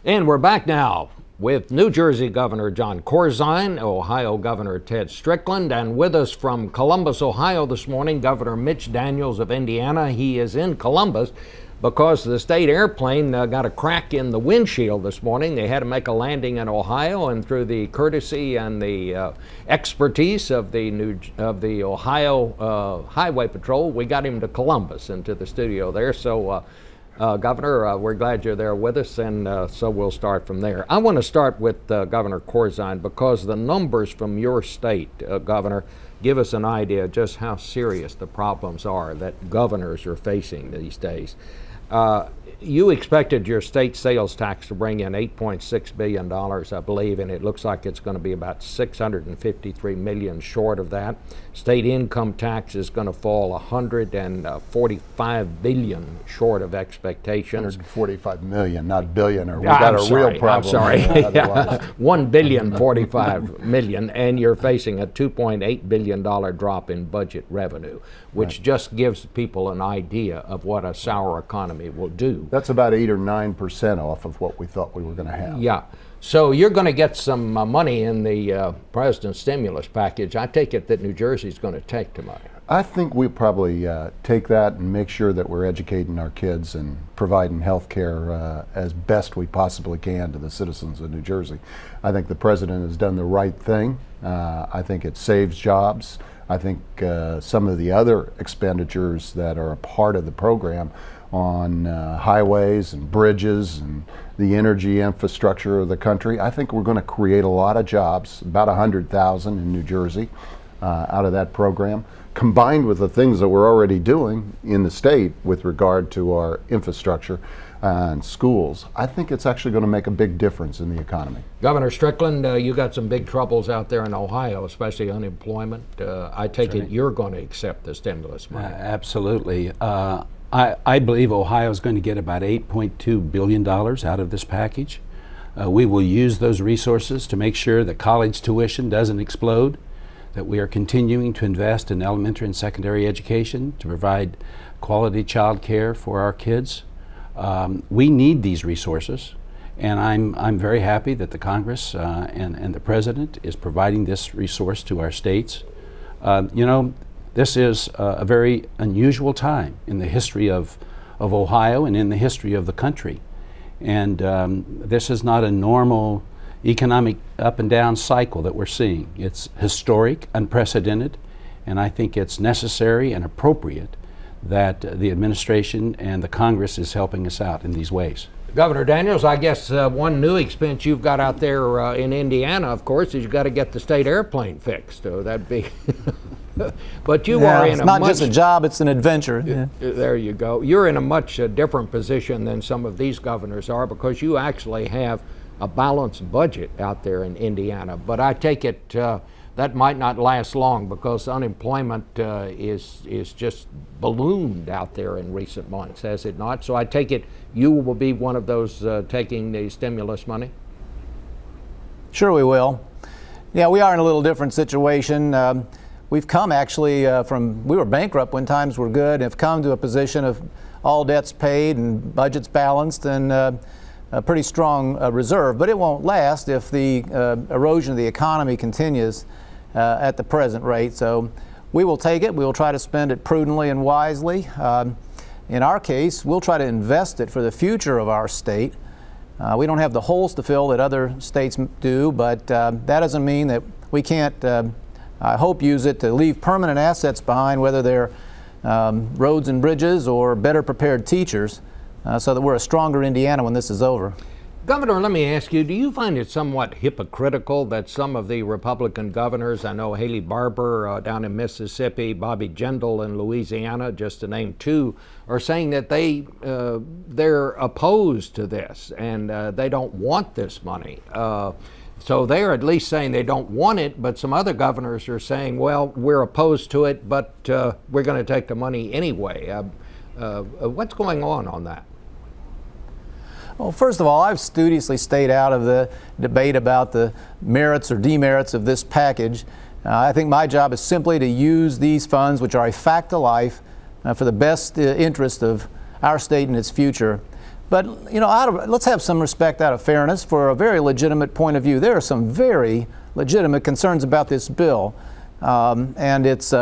And we're back now with New Jersey Governor Jon Corzine, Ohio Governor Ted Strickland, and with us from Columbus, Ohio this morning, Governor Mitch Daniels of Indiana. He is in Columbus because the state airplane got a crack in the windshield this morning. They had to make a landing in Ohio, and through the courtesy and the expertise of the Ohio Highway Patrol, we got him to Columbus and to the studio there. So Governor, we're glad you're there with us, and so we'll start from there. I want to start with Governor Corzine because the numbers from your state, Governor, give us an idea just how serious the problems are that governors are facing these days. You expected your state sales tax to bring in $8.6 billion, I believe, and it looks like it's going to be about $653 million short of that. State income tax is going to fall $145 billion short of expectations. $145 million, not billion, or we've got a real problem. I'm sorry. $1,045 million, and you're facing a $2.8 billion drop in budget revenue, which just gives people an idea of what a sour economy will do. That's about 8 or 9% off of what we thought we were going to have. Yeah. So you're going to get some money in the president's stimulus package. I take it that New Jersey's going to take the money. I think we probably take that and make sure that we're educating our kids and providing health care as best we possibly can to the citizens of New Jersey. I think the president has done the right thing. I think it saves jobs. I think some of the other expenditures that are a part of the program on highways and bridges and the energy infrastructure of the country, I think we're going to create a lot of jobs, about 100,000 in New Jersey out of that program, combined with the things that we're already doing in the state with regard to our infrastructure and schools. I think it's actually going to make a big difference in the economy. Governor Strickland, you got some big troubles out there in Ohio, especially unemployment. I take it you're going to accept the stimulus money. Absolutely. I believe Ohio is going to get about $8.2 billion out of this package. We will use those resources to make sure that college tuition doesn't explode, that we are continuing to invest in elementary and secondary education to provide quality child care for our kids. We need these resources, and I'm very happy that the Congress and the President is providing this resource to our states. You know, this is a very unusual time in the history of Ohio and in the history of the country. And this is not a normal economic up and down cycle that we're seeing. It's historic, unprecedented, and I think it's necessary and appropriate that the administration and the Congress is helping us out in these ways. Governor Daniels, I guess one new expense you've got out there in Indiana, of course, is you've got to get the state airplane fixed. So that'd be... But you are in it's not just a job, it's an adventure. There you go. You're in a much different position than some of these governors are because you actually have a balanced budget out there in Indiana. But I take it that might not last long because unemployment is just ballooned out there in recent months, has it not? So I take it you will be one of those taking the stimulus money? Sure we will. Yeah, we are in a little different situation. We've come actually we were bankrupt when times were good, and have come to a position of all debts paid and budgets balanced and a pretty strong reserve. But it won't last if the erosion of the economy continues at the present rate. So we will take it. We will try to spend it prudently and wisely. In our case, we'll try to invest it for the future of our state. We don't have the holes to fill that other states do, but that doesn't mean that we can't, I hope, use it to leave permanent assets behind, whether they're roads and bridges or better prepared teachers, so that we're a stronger Indiana when this is over. Governor, let me ask you, do you find it somewhat hypocritical that some of the Republican governors, I know Haley Barbour down in Mississippi, Bobby Jindal in Louisiana, just to name two, are saying that they're opposed to this and they don't want this money? So they're at least saying they don't want it, but some other governors are saying, well, we're opposed to it, but we're going to take the money anyway. What's going on that? Well, first of all, I've studiously stayed out of the debate about the merits or demerits of this package. I think my job is simply to use these funds, which are a fact of life, for the best interest of our state and its future. But you know, let's have some respect out of fairness for a very legitimate point of view. There are some very legitimate concerns about this bill. And it's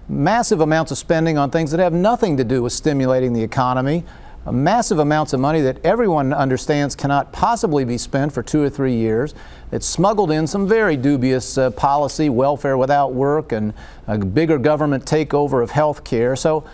massive amounts of spending on things that have nothing to do with stimulating the economy, massive amounts of money that everyone understands cannot possibly be spent for 2 or 3 years. It's smuggled in some very dubious policy, welfare without work, and a bigger government takeover of health care. So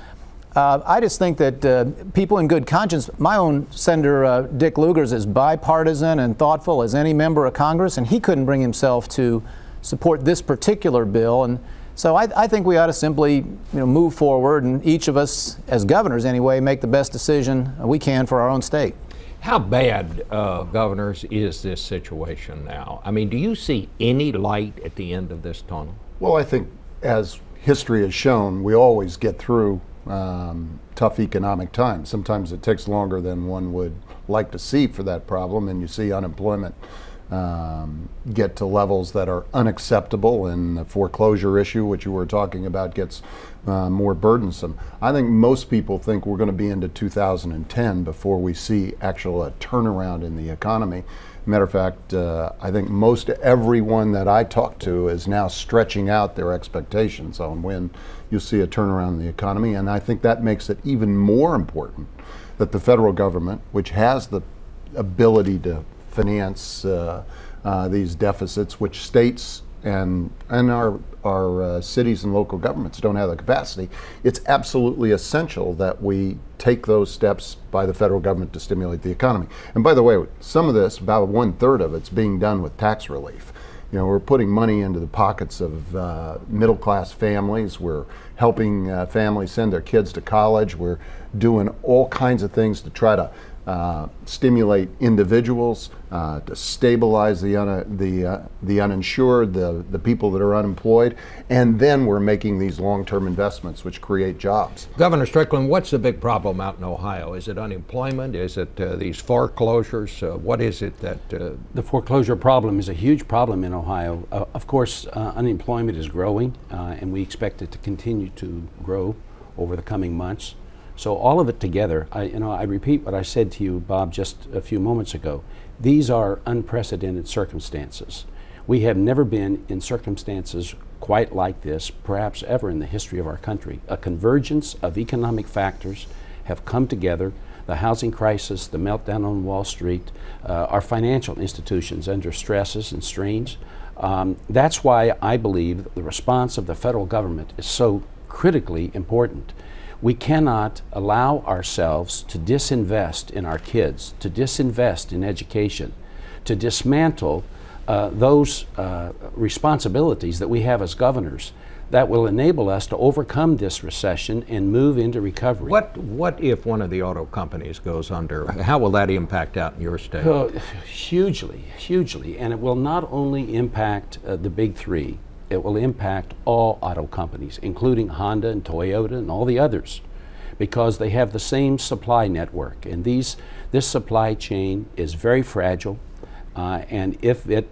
I just think that people in good conscience, my own Senator Dick Lugar is as bipartisan and thoughtful as any member of Congress, and he couldn't bring himself to support this particular bill. And so I think we ought to simply move forward, and each of us, as governors anyway, make the best decision we can for our own state. How bad, governors, is this situation now? I mean, do you see any light at the end of this tunnel? Well, I think as history has shown, we always get through tough economic times. Sometimes it takes longer than one would like to see for that problem, and you see unemployment get to levels that are unacceptable, and the foreclosure issue, which you were talking about, gets more burdensome. I think most people think we're going to be into 2010 before we see a turnaround in the economy. Matter of fact, I think most everyone that I talk to is now stretching out their expectations on when you'll see a turnaround in the economy, and I think that makes it even more important that the federal government, which has the ability to finance these deficits, which states and our cities and local governments don't have the capacity, it's absolutely essential that we take those steps by the federal government to stimulate the economy. And by the way, some of this, about 1/3 of it's being done with tax relief. You know, we're putting money into the pockets of middle-class families. We're helping families send their kids to college. We're doing all kinds of things to try to stimulate individuals, to stabilize the uninsured, the people that are unemployed, and then we're making these long-term investments which create jobs. Governor Strickland, what's the big problem out in Ohio? Is it unemployment? Is it these foreclosures? What is it that... The foreclosure problem is a huge problem in Ohio. Of course, unemployment is growing, and we expect it to continue to grow over the coming months. So all of it together, I repeat what I said to you, Bob, just a few moments ago. These are unprecedented circumstances. We have never been in circumstances quite like this, perhaps ever in the history of our country. A convergence of economic factors have come together. The housing crisis, the meltdown on Wall Street, our financial institutions under stresses and strains. That's why I believe the response of the federal government is so critically important. We cannot allow ourselves to disinvest in our kids, to disinvest in education, to dismantle those responsibilities that we have as governors that will enable us to overcome this recession and move into recovery. What if one of the auto companies goes under? How will that impact out in your state? Hugely, hugely. And it will not only impact the big three, it will impact all auto companies, including Honda and Toyota and all the others, because they have the same supply network. And this supply chain is very fragile, and if it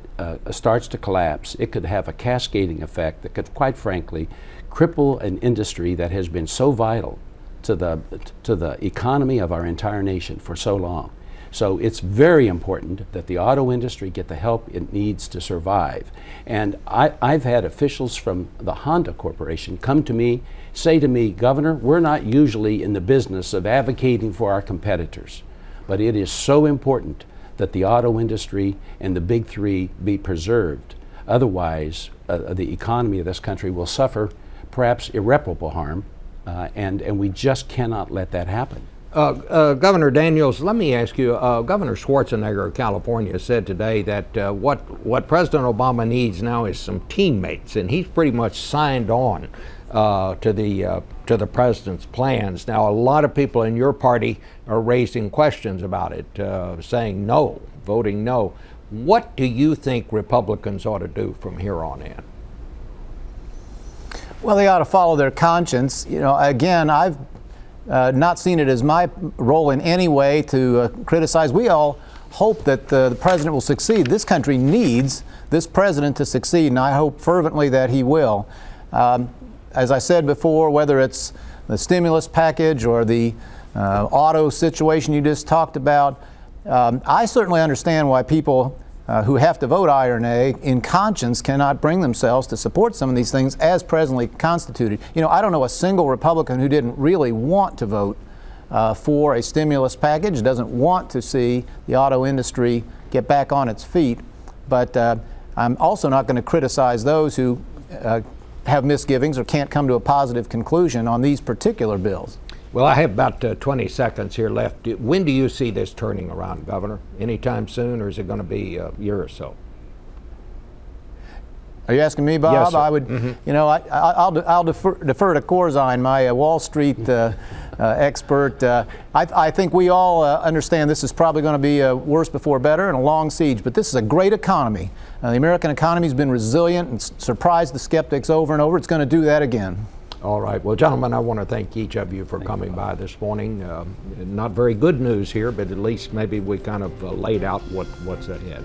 starts to collapse, it could have a cascading effect that could, quite frankly, cripple an industry that has been so vital to the economy of our entire nation for so long. So it's very important that the auto industry get the help it needs to survive. And I've had officials from the Honda Corporation come to me, say to me, Governor, we're not usually in the business of advocating for our competitors, but it is so important that the auto industry and the big three be preserved. Otherwise, the economy of this country will suffer perhaps irreparable harm, and we just cannot let that happen. Governor Daniels, let me ask you, Governor Schwarzenegger of California said today that what President Obama needs now is some teammates, and he's pretty much signed on to the president's plans. Now, a lot of people in your party are raising questions about it, saying no, voting no. What do you think Republicans ought to do from here on in? Well, they ought to follow their conscience. You know, again, I've not seen it as my role in any way to criticize. We all hope that the president will succeed. This country needs this president to succeed, and I hope fervently that he will. As I said before, whether it's the stimulus package or the auto situation you just talked about. I certainly understand why people who have to vote aye or nay in conscience cannot bring themselves to support some of these things as presently constituted. You know, I don't know a single Republican who didn't really want to vote for a stimulus package, doesn't want to see the auto industry get back on its feet. But I'm also not going to criticize those who have misgivings or can't come to a positive conclusion on these particular bills. Well, I have about 20 seconds here left. When do you see this turning around, Governor? Anytime soon, or is it going to be a year or so? Are you asking me, Bob? Yes, sir. I would, you know, I'll defer to Corzine, my Wall Street expert. I think we all understand this is probably going to be worse before better and a long siege, but this is a great economy. The American economy has been resilient and surprised the skeptics over and over. It's going to do that again. All right. Well, gentlemen, I want to thank each of you for coming by this morning. Not very good news here, but at least maybe we kind of laid out what's ahead.